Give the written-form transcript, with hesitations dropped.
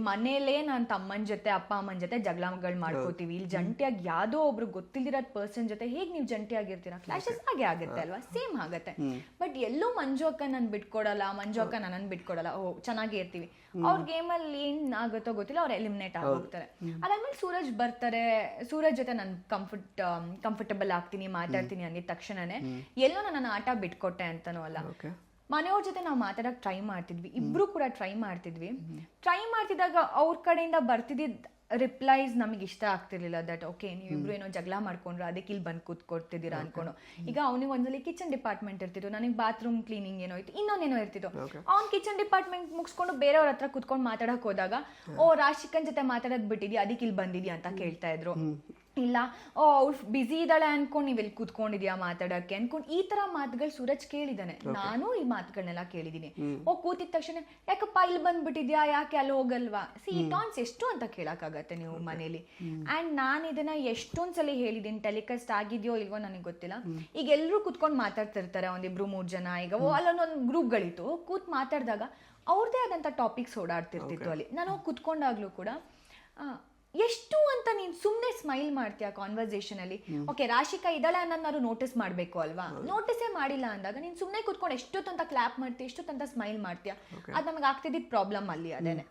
ಮನೇಲೇ ನಾನು ತಮ್ಮನ ಜೊತೆ ಅಪ್ಪ ಅಮ್ಮನ ಜೊತೆ ಜಗಳಗಳು ಮಾಡ್ಕೋತೀವಿ. ಇಲ್ಲಿ ಜಂಟಿಯಾಗಿ ಯಾವ್ದೋ ಒಬ್ರು ಗೊತ್ತಿಲ್ದಿರೋ ಪರ್ಸನ್ ಜೊತೆ ಹೇಗ್ ನೀವು ಜಂಟಿಯಾಗಿರ್ತೀರಾ? ಕ್ಲಾಶಸ್ ಹಾಗೆ ಆಗುತ್ತೆ ಅಲ್ವಾ? ಸೇಮ್ ಆಗತ್ತೆ. ಬಟ್ ಎಲ್ಲೂ ಮಂಜು ಅಕ್ಕ ನನ್ ಬಿಟ್ಕೊಡಲ್ಲ, ಮಂಜು ಅಕ್ಕ ನನ್ನನ್ ಬಿಟ್ಕೊಡಲ್ಲ. ಓ ಚೆನ್ನಾಗಿ ಇರ್ತೀವಿ. ಅವ್ರ ಗೇಮಲ್ಲಿ ಏನ್ ಆಗುತ್ತೋ ಗೊತ್ತಿಲ್ಲ, ಅವ್ರು ಎಲಿಮಿನೇಟ್ ಆಗೋಗ್ತಾರೆ. ಅದಾದ್ಮೇಲೆ ಸೂರಜ್ ಬರ್ತಾರೆ. ಸೂರಜ್ ಜೊತೆ ನಾನು ಕಂಫರ್ಟಬಲ್ ಆಗ್ತೀನಿ, ಮಾತಾಡ್ತೀನಿ ಅಂದಿದ ತಕ್ಷಣನೇ ಎಲ್ಲೋ ನನ್ನ ಆಟ ಬಿಟ್ಕೊಟ್ಟೆ ಅಂತನೂ ಅಲ್ಲ. ಮನೆಯವ್ರ ಜೊತೆ ನಾವು ಮಾತಾಡಕ್ ಟ್ರೈ ಮಾಡ್ತಿದ್ವಿ, ಇಬ್ರು ಕೂಡ ಟ್ರೈ ಮಾಡ್ತಿದ್ದಾಗ ಅವ್ರ ಕಡೆಯಿಂದ ಬರ್ತಿದ್ದ ರಿಪ್ಲೈಸ್ ನಮಗೆ ಇಷ್ಟ ಆಗ್ತಿರ್ಲಿಲ್ಲ. ದಟ್ ಓಕೆ ನೀವಿಬ್ರು ಏನೋ ಜಗಳ ಮಾಡ್ಕೊಂಡ್ರು, ಅದಕ್ಕೆ ಇಲ್ಲಿ ಬಂದು ಕೂತ್ಕೊಡ್ತಿದ್ದೀರಾ ಅನ್ಕೊಂಡು. ಈಗ ಅವನಿಗೆ ಒಂದ್ಸಲಿ ಕಿಚನ್ ಡಿಪಾರ್ಟ್ಮೆಂಟ್ ಇರ್ತಿತ್ತು, ನನಗೆ ಬಾತ್ರೂಮ್ ಕ್ಲೀನಿಂಗ್ ಏನೋ ಇತ್ತು, ಇನ್ನೊಂದೇನೋ ಇರ್ತಿತ್ತು. ಅವ್ನ್ ಕಿಚನ್ ಡಿಪಾರ್ಟ್ಮೆಂಟ್ ಮುಗಿಸ್ಕೊಂಡು ಬೇರೆಯವ್ರ ಹತ್ರ ಕುತ್ಕೊಂಡು ಮಾತಾಡಕ್ ಹೋದಾಗ, ಓ ರಾಶಿಕನ್ ಜೊತೆ ಮಾತಾಡೋದ್ ಬಿಟ್ಟಿದ್ಯಾ, ಅದಕ್ಕೆ ಇಲ್ಲಿ ಬಂದಿದ್ಯಾ ಅಂತ ಕೇಳ್ತಾ ಇದ್ರು. ಇಲ್ಲ ಅವ್ರು ಬಿಸಿ ಇದ್ದಾಳೆ ಅನ್ಕೊಂಡು ನೀವ್ ಇಲ್ಲಿ ಕೂತ್ಕೊಂಡಿದ್ಯಾ ಮಾತಾಡಕ್ಕೆ ಅನ್ಕೊಂಡು ಈ ತರ ಮಾತುಗಳು ಸೂರಜ್ ಕೇಳಿದಾನೆ. ನಾನು ಈ ಮಾತುಗಳನ್ನೆಲ್ಲ ಕೇಳಿದೀನಿ. ಕೂತಿದ ತಕ್ಷಣ ಯಾಕಪ್ಪ ಇಲ್ಲಿ ಬಂದ್ಬಿಟ್ಟಿದ್ಯಾ, ಯಾಕೆ ಅಲ್ಲಿ ಹೋಗಲ್ವಾ? ಟಾನ್ಸ್ ಎಷ್ಟು ಅಂತ ಕೇಳಕ್ಕಾಗತ್ತೆ ನೀವು ಮನೇಲಿ? ಅಂಡ್ ನಾನು ಇದನ್ನ ಎಷ್ಟೊಂದ್ಸಲಿ ಹೇಳಿದೀನಿ, ಟೆಲಿಕಾಸ್ಟ್ ಆಗಿದ್ಯೋ ಇಲ್ವೋ ನನಗೆ ಗೊತ್ತಿಲ್ಲ. ಈಗ ಎಲ್ರು ಕುತ್ಕೊಂಡು ಮಾತಾಡ್ತಿರ್ತಾರೆ, ಒಂದಿಬ್ರು 3 ಜನ. ಈಗ ಅಲ್ಲೊಂದೊಂದು ಗ್ರೂಪ್ಗಳಿತ್ತು, ಕೂತ್ ಮಾತಾಡಿದಾಗ ಅವ್ರದೇ ಆದಂತ ಟಾಪಿಕ್ಸ್ ಓಡಾಡ್ತಿರ್ತಿತ್ತು. ಅಲ್ಲಿ ನಾನು ಕುತ್ಕೊಂಡಾಗ್ಲೂ ಕೂಡ ಎಷ್ಟು ಅಂತ ನೀನ್ ಸುಮ್ನೆ ಸ್ಮೈಲ್ ಮಾಡ್ತೀಯ ಕಾನ್ವರ್ಸೇಷನ್ ಅಲ್ಲಿ. ಓಕೆ ರಾಶಿಕಾ ಇದ್ದಾಳೆ ಅನ್ನೋದು ನೋಟಿಸ್ ಮಾಡ್ಬೇಕು ಅಲ್ವಾ? ನೋಟಿಸೇ ಮಾಡಿಲ್ಲ ಅಂದಾಗ ನೀನ್ ಸುಮ್ನೆ ಕುತ್ಕೊಂಡು ಎಷ್ಟೊತ್ತಂತ ಕ್ಲಾಪ್ ಮಾಡ್ತೀಯ, ಎಷ್ಟೊತ್ತಂತ ಸ್ಮೈಲ್ ಮಾಡ್ತೀಯ. ಅದ್ ನಮಗೆ ಆಗ್ತಿದ್ದ ಪ್ರಾಬ್ಲಮ್ ಅಲ್ಲಿ ಅದೇನೆ.